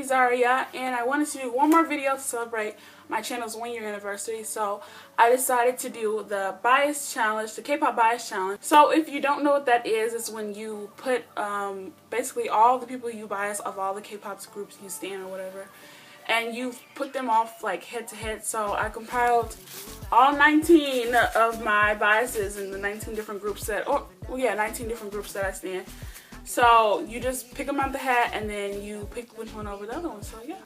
is Aria, and I wanted to do one more video to celebrate my channel's 1-year anniversary. So I decided to do the bias challenge, the K-pop bias challenge. So if you don't know what that is, it's when you put basically all the people you bias of all the K-pop groups you stand or whatever, and you put them off like head to head. So I compiled all 19 of my biases in the 19 different groups that, 19 different groups that I stand. So you just pick them out the hat and then you pick which one over the other one. So yeah,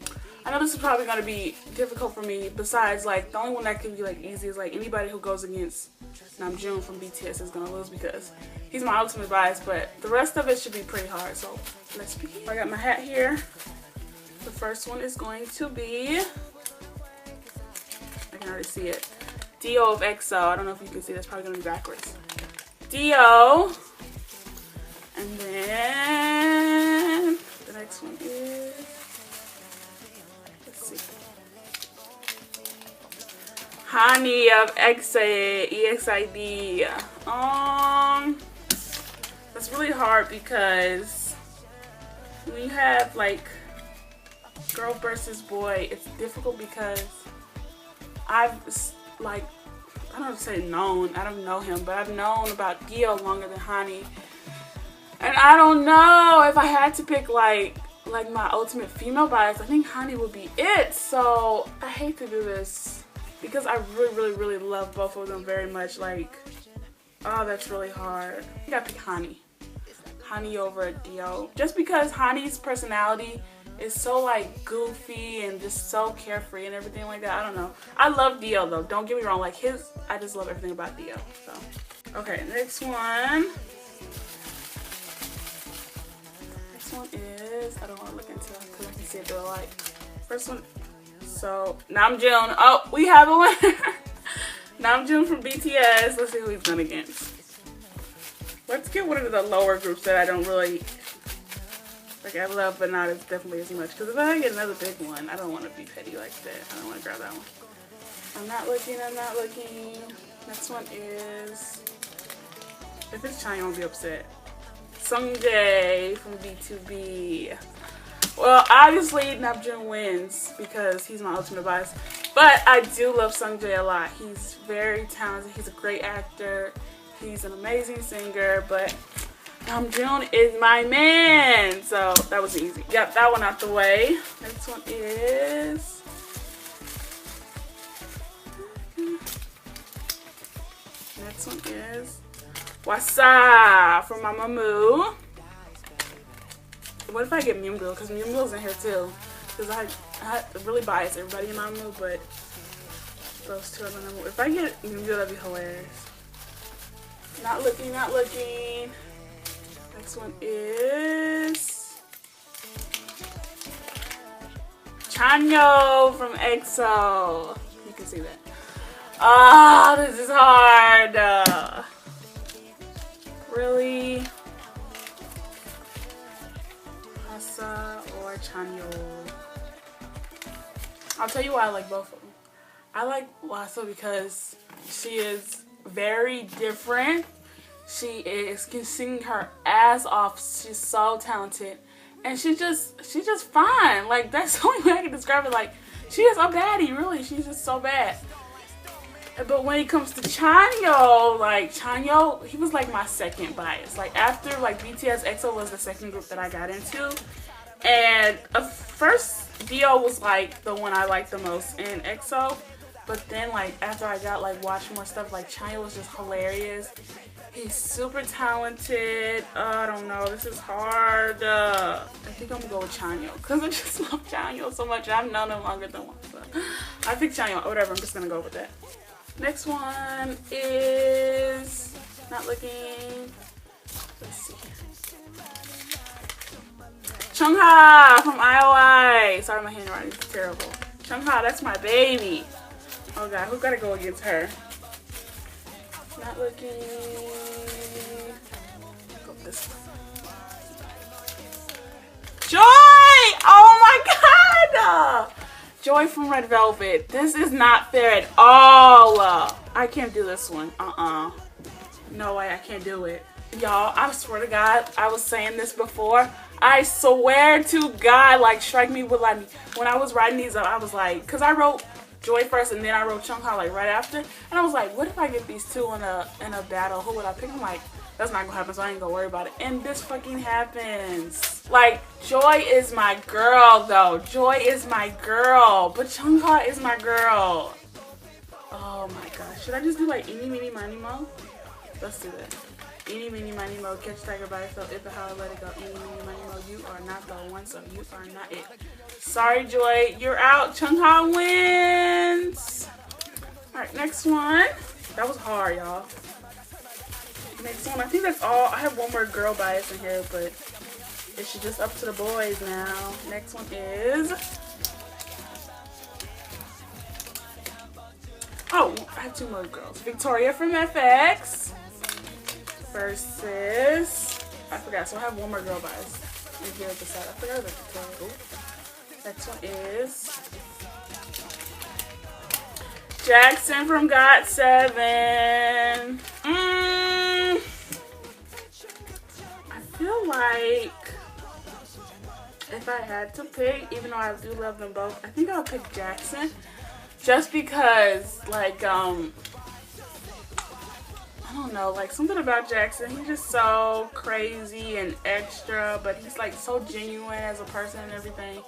I know this is probably going to be difficult for me. Besides, like, the only one that can be like easy is like anybody who goes against Namjoon from BTS is going to lose because he's my ultimate bias. But the rest of it should be pretty hard. So let's begin. I got my hat here. The first one is going to be, I can already see it, Dio of EXO. I don't know if you can see, that's probably going to be backwards. Dio. And then the next one is, let's see, Hani of EXID. That's really hard because when you have like girl versus boy, it's difficult because I've like, I don't say known, I don't know him, but I've known about Dio longer than Hani. And I don't know if I had to pick like my ultimate female bias, I think Hani would be it. So I hate to do this because I really love both of them very much. Like, oh, that's really hard. I gotta pick Hani. Hani over Dio. Just because Hani's personality is so like goofy and just so carefree and everything like that. I don't know. I love Dio though. Don't get me wrong. Like I just love everything about Dio. So okay, next one. One is, I don't want to look into it because I can see it through the light. First one, so Namjoon. Oh, we have a winner. Namjoon from BTS. Let's see who he's going against. Let's get one of the lower groups that I don't really, like, I love but not as definitely as much. Because if I get another big one, I don't want to be petty like that. I don't want to grab that one. I'm not looking. Next one is, if it's China, I won't be upset. Sungjae from B2B. Well, obviously Namjoon wins because he's my ultimate bias, but I do love Sungjae a lot. He's very talented. He's a great actor. He's an amazing singer, but Namjoon is my man. So that was easy. Got that one out the way. Next one is, Wasa from Mamamoo. What if I get Myungbil? Because Myungbil's in here too. Because I really bias everybody in Mamamoo, but those two are the number one. If I get Myungbil, that'd be hilarious. Not looking. Next one is Chanyeol from EXO. You can see that. Ah, this is hard. Really? Hasa or Chanyeol? I'll tell you why I like both of them. I like Wasa because she is very different. She can sing her ass off. She's so talented, and she's just fine. Like, that's the only way I can describe it. Like, she is a baddie. Really, she's just so bad. But when it comes to Chanyeol, like Chanyeol, he was like my second bias. Like after like BTS, EXO was the second group that I got into. And first Dio was like the one I liked the most in EXO. But then like after I got like watching more stuff, like Chanyeol was just hilarious. He's super talented. I don't know, this is hard. I think I'm gonna go with Chanyeol because I just love Chanyeol so much. I've known him longer than once. So I picked Chanyeol. Whatever, I'm just gonna go with that. Next one is, not looking, let's see, Chungha from IOI. Sorry, my handwriting is terrible. Chungha, that's my baby. Oh god, who gotta go against her? Not looking. Go this one. Joy! Oh my god! Joy from Red Velvet. This is not fair at all. I can't do this one. No way, I can't do it. Y'all, I swear to God, I was saying this before. I swear to God, like, strike me with lightning. When I was writing these up, I was like, because I wrote Joy first and then I wrote Chungha like right after. And I was like, what if I get these two in a battle? Who would I pick? I'm like, that's not gonna happen, so I ain't gonna worry about it. And this fucking happens. Like, Joy is my girl, though. Joy is my girl. But Chungha is my girl. Oh my gosh. Should I just do like eeny, meeny, miny, mo? Let's do that. Eeny, meeny, miny, mo, catch tiger by itself, if and how I let it go. Eeny, meeny, miny, mo, you are not the one, so you are not it. Sorry, Joy, you're out. Chungha wins. Alright, next one. That was hard, y'all. Next one, I think that's all. I have one more girl bias in here, but it's just up to the boys now. Next one is... Oh, I have two more girls. Victoria from FX versus... I forgot, so I have one more girl bias in here at the side. I forgot about Victoria. Next one is... Jackson from GOT7. I feel like if I had to pick, even though I do love them both, I think I'll pick Jackson. Just because, like, I don't know, like, something about Jackson, he's just so crazy and extra, but he's, like, so genuine as a person and everything.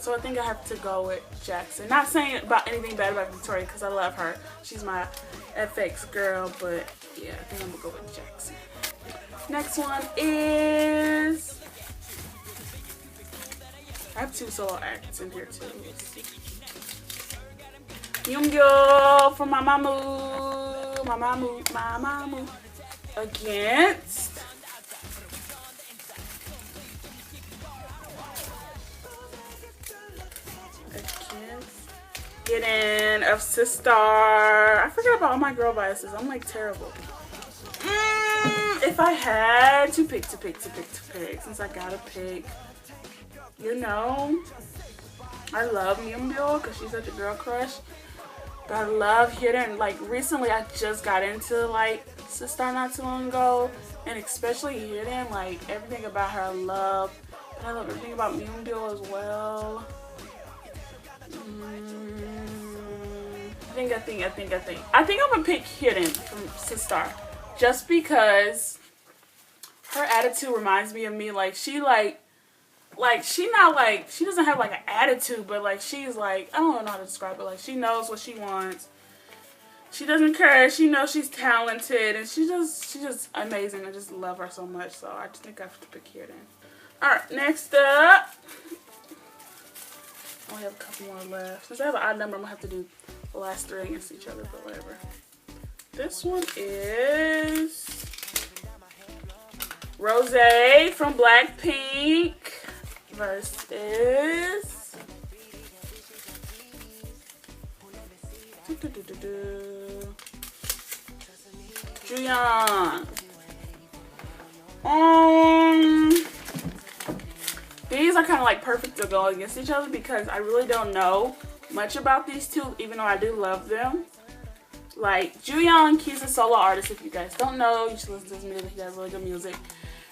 So I think I have to go with Jackson. Not saying about anything bad about Victoria, because I love her. She's my FX girl, but yeah, I think I'm gonna go with Jackson. Next one is... I have two solo acts in here too. Let's see. Youngyo from Mamamoo against Hidden of Sister. I forgot about all my girl biases. I'm like terrible. If I had to pick, since I gotta pick, you know, I love Youngyo because she's such a girl crush. But I love Hidden. Like, recently I just got into, like, Sister not too long ago. And especially Hidden, like, everything about her I love. But I love everything about Youngyo as well. I think I'm gonna pick Hidden from Sister. Just because her attitude reminds me of me. Like, she doesn't have like an attitude, but like she's like, I don't know how to describe it. Like, she knows what she wants. She doesn't care. She knows she's talented, and she's just amazing. I just love her so much. So I just think I have to pick Hidden. All right, next up, I only have a couple more left. Since I have an odd number, I'm gonna have to do the last three against each other, but whatever. This one is Rose from Blackpink versus Juyeon. These are kind of like perfect to go against each other because I really don't know much about these two, even though I do love them. Like, Juyeon, he's a solo artist. If you guys don't know, you should listen to his music. He has really good music.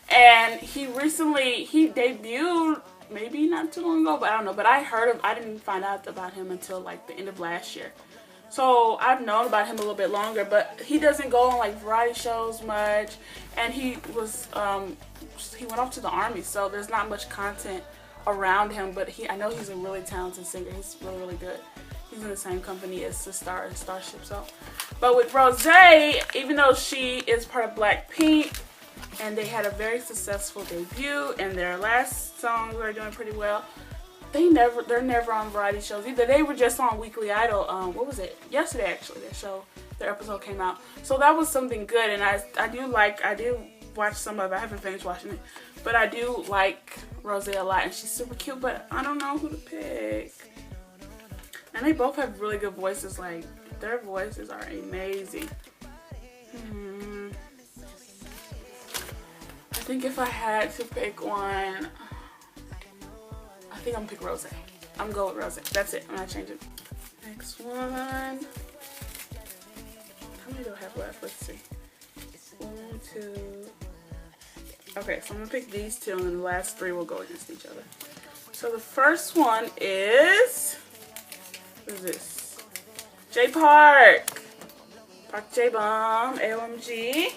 And he debuted maybe not too long ago, but I don't know. But I didn't find out about him until like the end of last year. So I've known about him a little bit longer, but he doesn't go on like variety shows much. And he went off to the army, so there's not much content around him. But I know he's a really talented singer. He's really, really good. He's in the same company as Sister and Starship. So, but with Rose, even though she is part of Blackpink, and they had a very successful debut, and their last songs were doing pretty well, they're never on variety shows either. They were just on Weekly Idol. What was it? Yesterday, actually, their episode came out. So that was something good, and I do watch some of it. I haven't finished watching it, but I do like Rose a lot, and she's super cute. But I don't know who to pick. And they both have really good voices. Like, their voices are amazing. I think if I had to pick one, I think I'm gonna pick Rose. I'm going with Rose. That's it. I'm not changing. Next one. How many do I have left? Let's see. 1, 2, Okay, so I'm gonna pick these two, and then the last three will go against each other. So the first one is, what is this? J Park. Park J Bomb, AOMG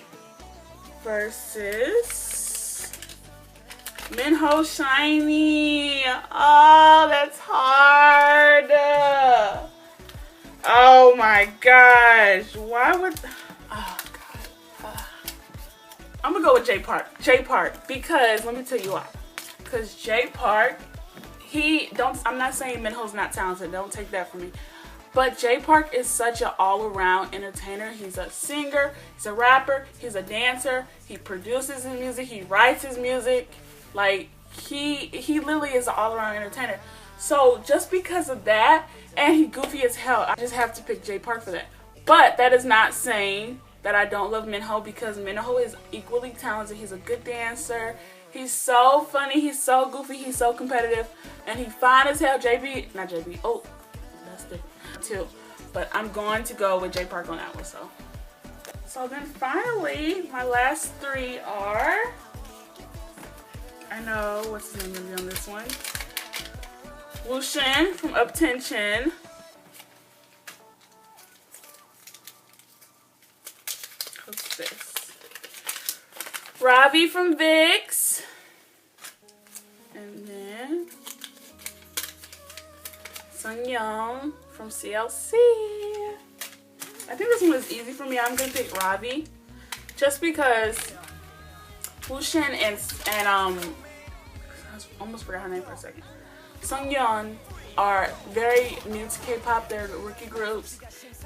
versus Minho Shiny. Oh, that's hard. Oh my gosh. Why would, oh god. I'm gonna go with J Park. J Park, because let me tell you why. Because J Park, I'm not saying Minho's not talented, don't take that from me. But J Park is such an all-around entertainer. He's a singer, he's a rapper, he's a dancer, he produces his music, he writes his music. Like, he literally is an all-around entertainer. So just because of that, and he goofy as hell, I just have to pick J Park for that. But that is not saying that I don't love Minho, because Minho is equally talented. He's a good dancer. He's so funny, he's so goofy, he's so competitive, and he fine as hell. Not JB, oh, that's different too. But I'm going to go with J Park on that one. So then finally, my last three are, I know what's his name gonna be on this one. Wushin from Up Tension. What's this? Ravi from VIX. And then Sungyeon from CLC. I think this one is easy for me. I'm gonna pick Ravi, just because Wushin and I almost forgot her name for a second. Sungyeon are very new to K-pop. They're rookie groups,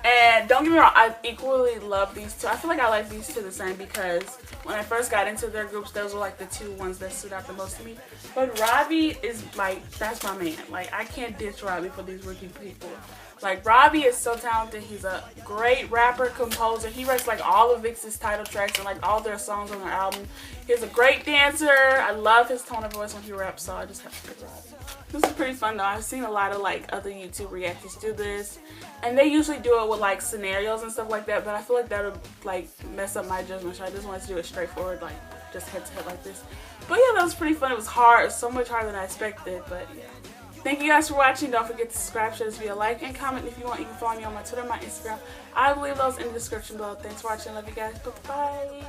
and don't get me wrong, I equally love these two. I feel like I like these two the same, because when I first got into their groups, those were like the two ones that stood out the most to me. But Ravi is like, that's my man. Like, I can't ditch Ravi for these rookie people. Like, Ravi is so talented. He's a great rapper, composer. He writes like all of VIX's title tracks and like all their songs on their album. He's a great dancer. I love his tone of voice when he raps, so I just have to pick Ravi. This is pretty fun though. I've seen a lot of like other YouTube reactors do this, and they usually do it with like scenarios and stuff like that, but I feel like that would like mess up my judgment, so I just wanted to do it straightforward, like just head to head like this. But yeah, that was pretty fun. It was hard. It was so much harder than I expected, but yeah. Thank you guys for watching. Don't forget to subscribe, share this video, like, and comment if you want. You can follow me on my Twitter, my Instagram. I will leave those in the description below. Thanks for watching. Love you guys. Bye-bye.